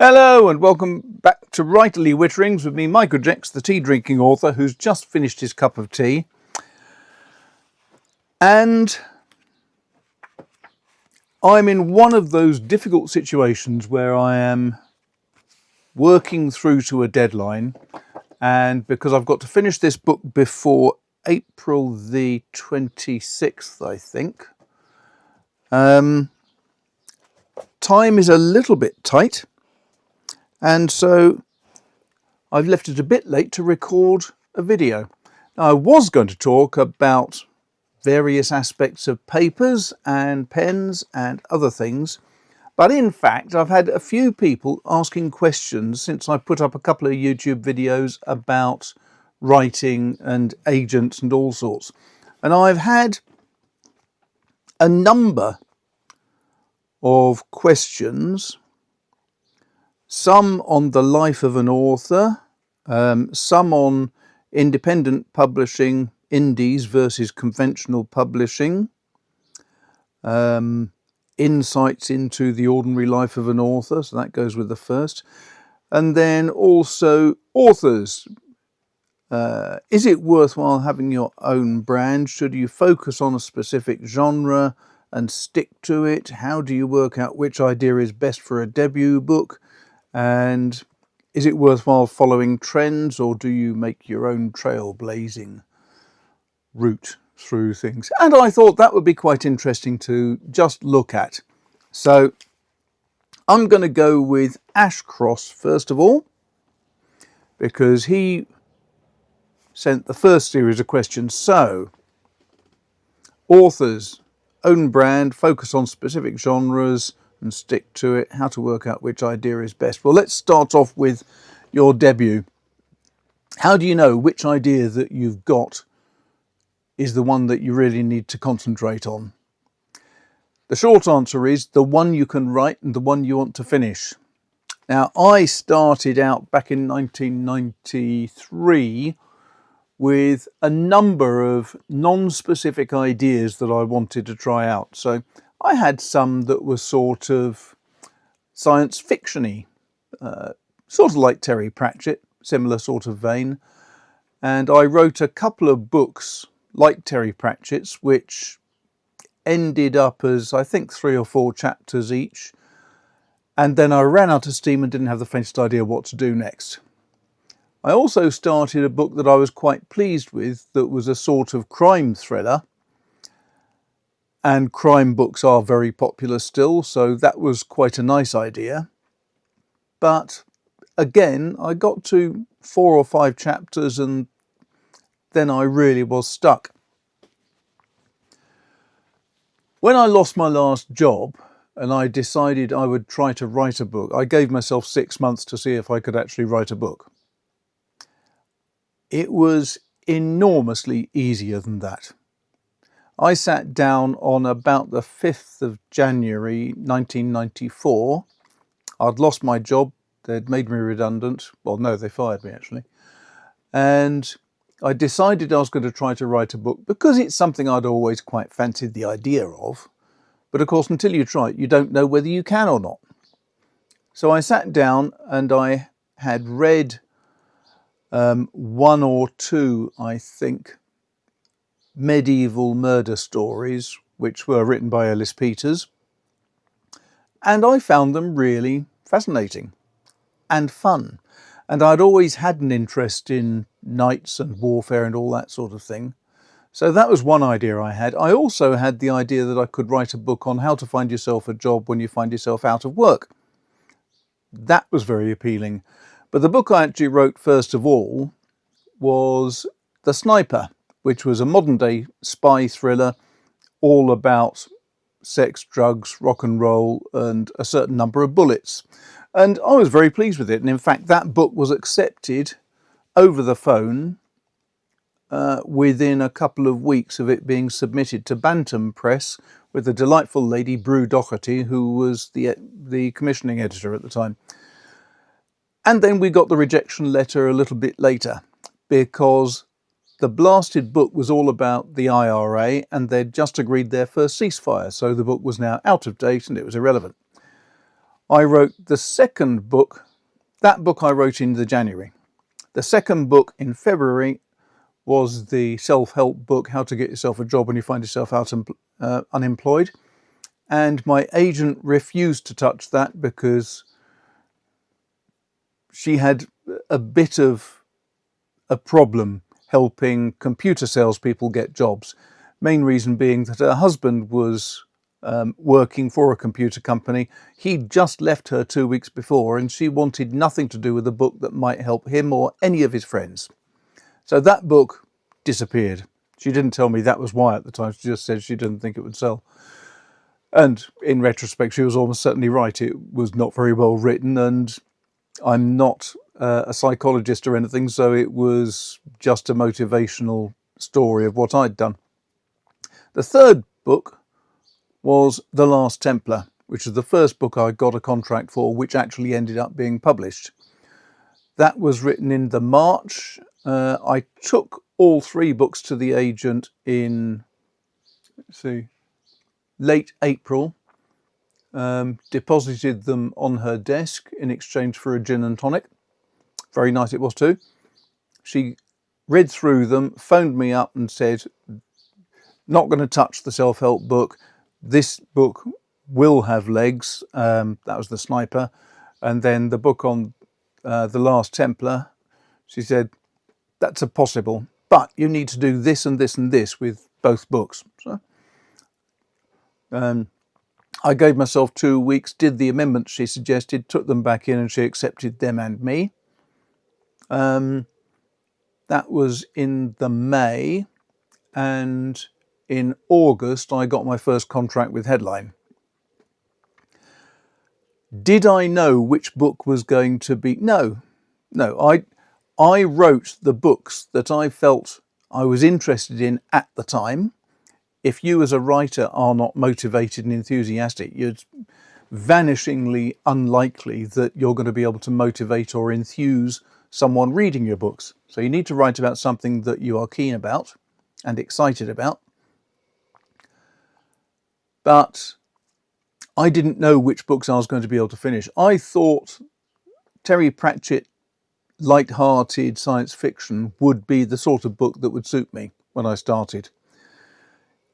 Hello and welcome back to Writerly Witterings with me, Michael Jex, the tea drinking author who's just finished his cup of tea. And I'm in one of those difficult situations where I am working through to a deadline, and because I've got to finish this book before April the 26th, I think, time is a little bit tight, and so I've left it a bit late to record a video. Now, I was going to talk about various aspects of papers and pens and other things, but in fact I've had a few people asking questions since I put up a couple of YouTube videos about writing and agents and all sorts, and I've had a number of questions, some on the life of an author, some on independent publishing, indies versus conventional publishing, insights into the ordinary life of an author, so that goes with the first, and then also authors. Is it worthwhile having your own brand? Should you focus on a specific genre and stick to it? How do you work out which idea is best for a debut book? And is it worthwhile following trends, or do you make your own trailblazing route through things? And I thought that would be quite interesting to just look at. So I'm going to go with Ashcross first of all, because he sent the first series of questions. So, authors, own brand, focus on specific genres and stick to it. How to work out which idea is best. Well, let's start off with your debut. How do you know which idea that you've got is the one that you really need to concentrate on? The short answer is the one you can write and the one you want to finish. Now, I started out back in 1993 with a number of non-specific ideas that I wanted to try out. So I had some that were sort of science fiction-y, sort of like Terry Pratchett, similar sort of vein. And I wrote a couple of books like Terry Pratchett's, which ended up as, I think, 3 or 4 chapters each. And then I ran out of steam and didn't have the faintest idea what to do next. I also started a book that I was quite pleased with that was a sort of crime thriller. And crime books are very popular still, so that was quite a nice idea. But again, I got to 4 or 5 chapters and then I really was stuck. When I lost my last job and I decided I would try to write a book, I gave myself 6 months to see if I could actually write a book. It was enormously easier than that. I sat down on about the 5th of January 1994. I'd lost my job. They'd made me redundant. Well, no, they fired me actually. And I decided I was going to try to write a book because it's something I'd always quite fancied the idea of. But of course, until you try it, you don't know whether you can or not. So I sat down and I had read 1 or 2, I think, medieval murder stories, which were written by Ellis Peters. And I found them really fascinating and fun. And I'd always had an interest in knights and warfare and all that sort of thing. So that was one idea I had. I also had the idea that I could write a book on how to find yourself a job when you find yourself out of work. That was very appealing. But the book I actually wrote first of all was The Sniper, which was a modern day spy thriller all about sex, drugs, rock and roll, and a certain number of bullets. And I was very pleased with it. And in fact, that book was accepted over the phone within a couple of weeks of it being submitted to Bantam Press with the delightful lady Brew Doherty, who was the commissioning editor at the time. And then we got the rejection letter a little bit later, because the blasted book was all about the IRA and they'd just agreed their first ceasefire, so the book was now out of date and it was irrelevant. I wrote the second book. That book I wrote in the January. The second book in February was the self-help book, How to Get Yourself a Job When You Find Yourself Unemployed. And my agent refused to touch that because she had a bit of a problem helping computer salespeople get jobs. Main reason being that her husband was working for a computer company. He'd just left her 2 weeks before, and she wanted nothing to do with a book that might help him or any of his friends. So that book disappeared. She didn't tell me that was why at the time. She just said she didn't think it would sell. And in retrospect, she was almost certainly right. It was not very well written, and I'm not a psychologist or anything, so it was just a motivational story of what I'd done. The third book was The Last Templar, which is the first book I got a contract for, which actually ended up being published. That was written in the March. I took all three books to the agent in, late April, deposited them on her desk in exchange for a gin and tonic. Very nice it was too. She read through them, phoned me up and said, not going to touch the self-help book. This book will have legs. That was The Sniper. And then the book on The Last Templar, she said, that's a possible, but you need to do this and this and this with both books. So I gave myself 2 weeks, did the amendments she suggested, took them back in, and she accepted them and me. That was in the May, and in August I got my first contract with Headline. Did I know which book was going to be? No. I wrote the books that I felt I was interested in at the time. If you as a writer are not motivated and enthusiastic, it's vanishingly unlikely that you're going to be able to motivate or enthuse someone reading your books. So you need to write about something that you are keen about and excited about. But I didn't know which books I was going to be able to finish. I thought Terry Pratchett light-hearted science fiction would be the sort of book that would suit me when I started.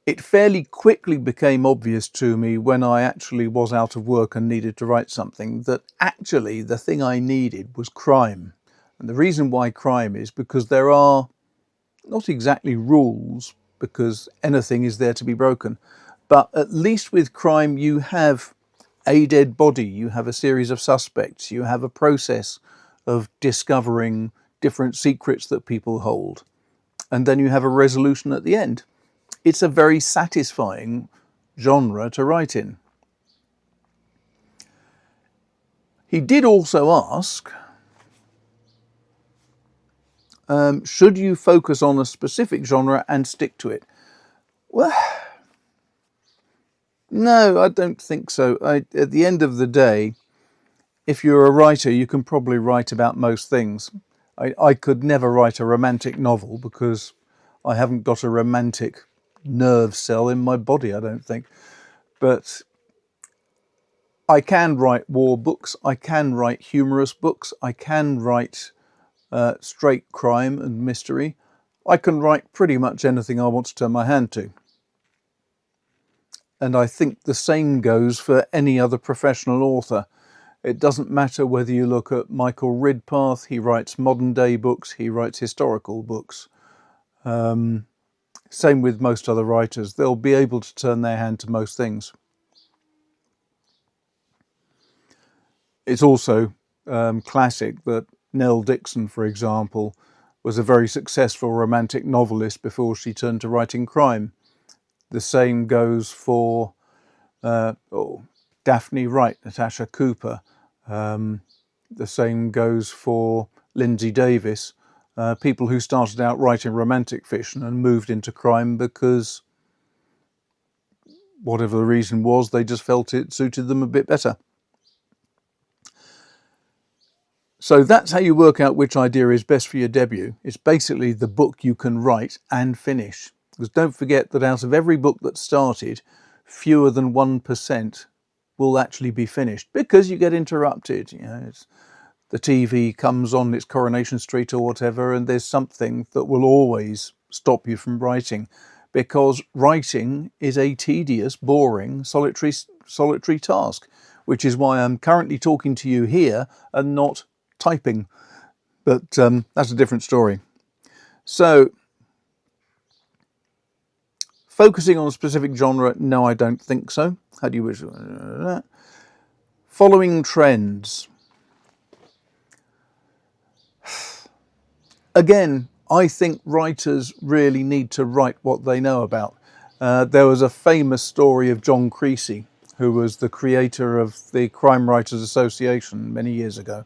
It fairly quickly became obvious to me when I actually was out of work and needed to write something that actually the thing I needed was crime. And the reason why crime is because there are not exactly rules, because anything is there to be broken, but at least with crime you have a dead body, you have a series of suspects, you have a process of discovering different secrets that people hold, and then you have a resolution at the end. It's a very satisfying genre to write in. He did also ask, should you focus on a specific genre and stick to it? Well, no, I don't think so. At the end of the day, if you're a writer, you can probably write about most things. I could never write a romantic novel because I haven't got a romantic nerve cell in my body, I don't think. But I can write war books, I can write humorous books, I can write straight crime and mystery. I can write pretty much anything I want to turn my hand to. And I think the same goes for any other professional author. It doesn't matter whether you look at Michael Ridpath, he writes modern day books, he writes historical books. Same with most other writers. They'll be able to turn their hand to most things. It's also classic that Nell Dixon, for example, was a very successful romantic novelist before she turned to writing crime. The same goes for Daphne Wright, Natasha Cooper. The same goes for Lindsay Davis. People who started out writing romantic fiction and moved into crime because, whatever the reason was, they just felt it suited them a bit better. So that's how you work out which idea is best for your debut. It's basically the book you can write and finish. Because don't forget that out of every book that started, fewer than 1% will actually be finished, because you get interrupted. You know, the TV comes on, it's Coronation Street or whatever, and there's something that will always stop you from writing, because writing is a tedious, boring, solitary task, which is why I'm currently talking to you here and not typing. But that's a different story. So, focusing on a specific genre, no, I don't think so. How do you wish? Following trends. Again, I think writers really need to write what they know about. There was a famous story of John Creasy, who was the creator of the Crime Writers Association many years ago.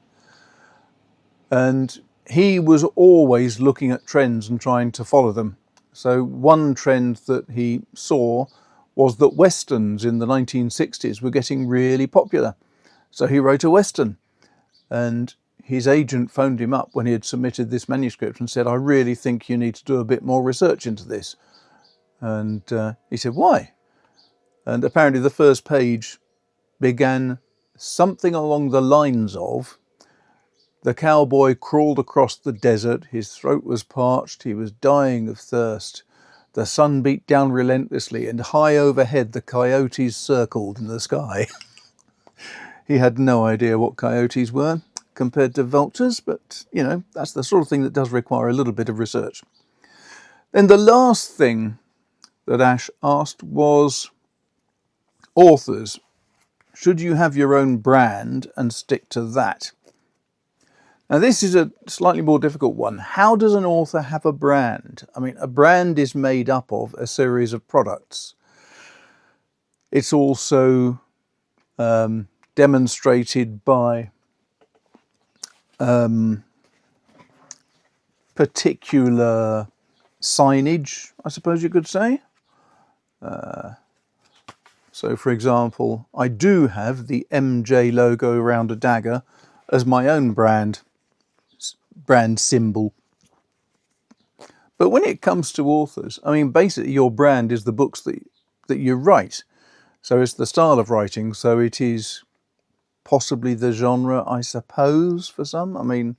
And he was always looking at trends and trying to follow them. So one trend that he saw was that westerns in the 1960s were getting really popular. So he wrote a western, and his agent phoned him up when he had submitted this manuscript and said, I really think you need to do a bit more research into this. And he said, why? And apparently the first page began something along the lines of, the cowboy crawled across the desert, his throat was parched, he was dying of thirst. The sun beat down relentlessly, and high overhead the coyotes circled in the sky. He had no idea what coyotes were compared to vultures, but, you know, that's the sort of thing that does require a little bit of research. Then the last thing that Ash asked was, authors, should you have your own brand and stick to that? Now, this is a slightly more difficult one. How does an author have a brand? I mean, a brand is made up of a series of products. It's also demonstrated by particular signage, I suppose you could say. So, for example, I do have the MJ logo around a dagger as my own brand symbol. But when it comes to authors, I mean, basically your brand is the books that you write. So it's the style of writing, so it is possibly the genre, I suppose, for some. I mean,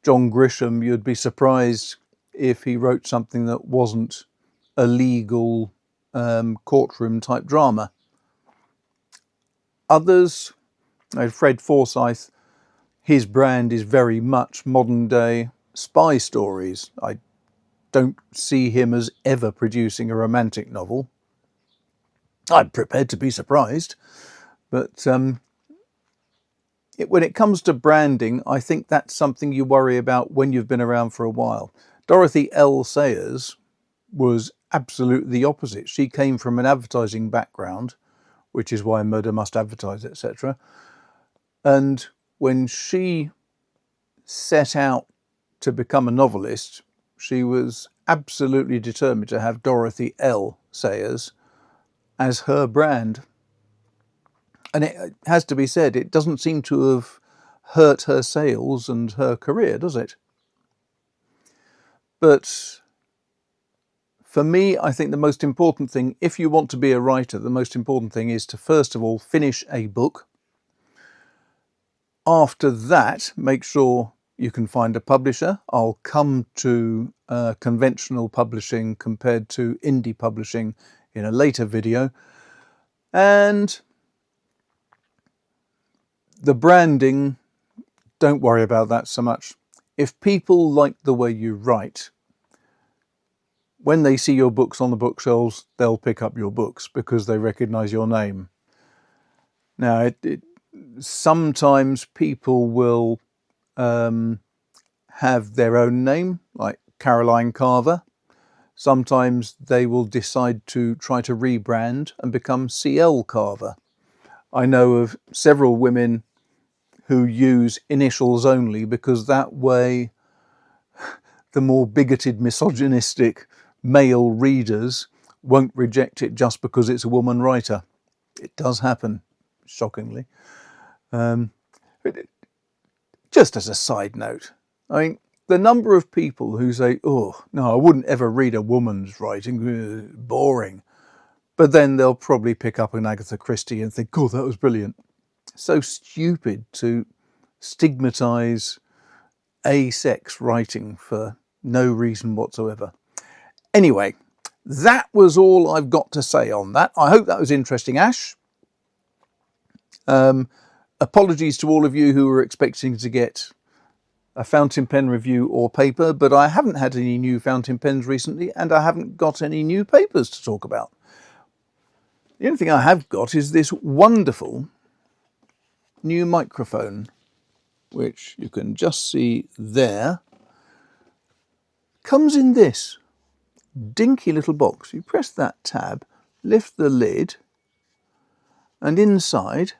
John Grisham, you'd be surprised if he wrote something that wasn't a legal courtroom type drama. Others, Fred Forsyth, his brand is very much modern day spy stories. I don't see him as ever producing a romantic novel. I'm prepared to be surprised, but when it comes to branding, I think that's something you worry about when you've been around for a while. Dorothy L. Sayers was absolutely the opposite. She came from an advertising background, which is why Murder Must Advertise, etc. And when she set out to become a novelist, she was absolutely determined to have Dorothy L. Sayers as her brand. And it has to be said, it doesn't seem to have hurt her sales and her career, does it? But for me, I think the most important thing, if you want to be a writer, the most important thing is to first of all finish a book. After that, make sure you can find a publisher. I'll come to conventional publishing compared to indie publishing in a later video. And the branding, don't worry about that so much. If people like the way you write, when they see your books on the bookshelves, they'll pick up your books because they recognize your name. Now, sometimes people will have their own name, like Caroline Carver. Sometimes they will decide to try to rebrand and become CL Carver. I know of several women who use initials only because that way the more bigoted, misogynistic male readers won't reject it just because it's a woman writer. It does happen, shockingly. Just as a side note, I mean, the number of people who say, oh, no, I wouldn't ever read a woman's writing, boring. but then they'll probably pick up an Agatha Christie and think, oh, that was brilliant. So stupid to stigmatise A-sex writing for no reason whatsoever. Anyway, that was all I've got to say on that. I hope that was interesting, Ash. Apologies to all of you who were expecting to get a fountain pen review or paper, but I haven't had any new fountain pens recently and I haven't got any new papers to talk about. The only thing I have got is this wonderful new microphone, which you can just see there. Comes in this dinky little box. You press that tab, lift the lid, and inside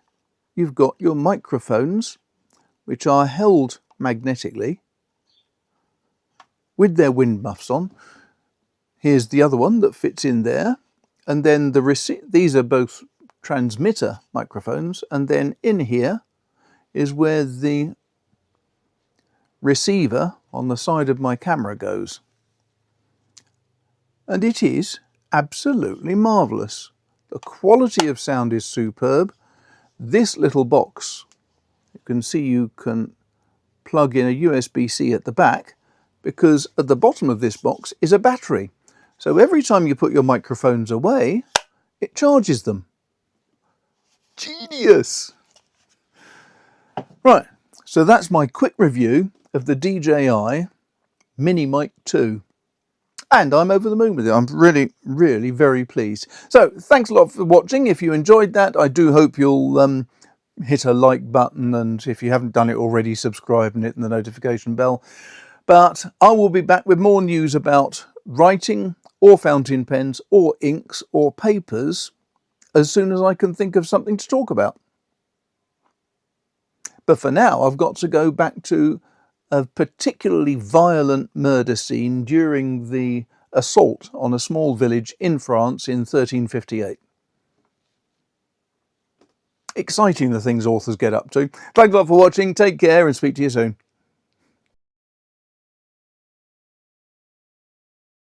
you've got your microphones, which are held magnetically with their wind muffs on. Here's the other one that fits in there, and then these are both transmitter microphones, and then in here is where the receiver on the side of my camera goes. And it is absolutely marvellous. The quality of sound is superb. This little box, you can see you can plug in a USB-C at the back, because at the bottom of this box is a battery. So every time you put your microphones away, it charges them. Genius! Right, so that's my quick review of the DJI Mini Mic 2. And I'm over the moon with it. I'm really, really very pleased. So thanks a lot for watching. If you enjoyed that, I do hope you'll hit a like button, and if you haven't done it already, subscribe and hit the notification bell. But I will be back with more news about writing or fountain pens or inks or papers as soon as I can think of something to talk about. But for now, I've got to go back to a particularly violent murder scene during the assault on a small village in France in 1358. Exciting, the things authors get up to. Thanks a lot for watching. Take care and speak to you soon.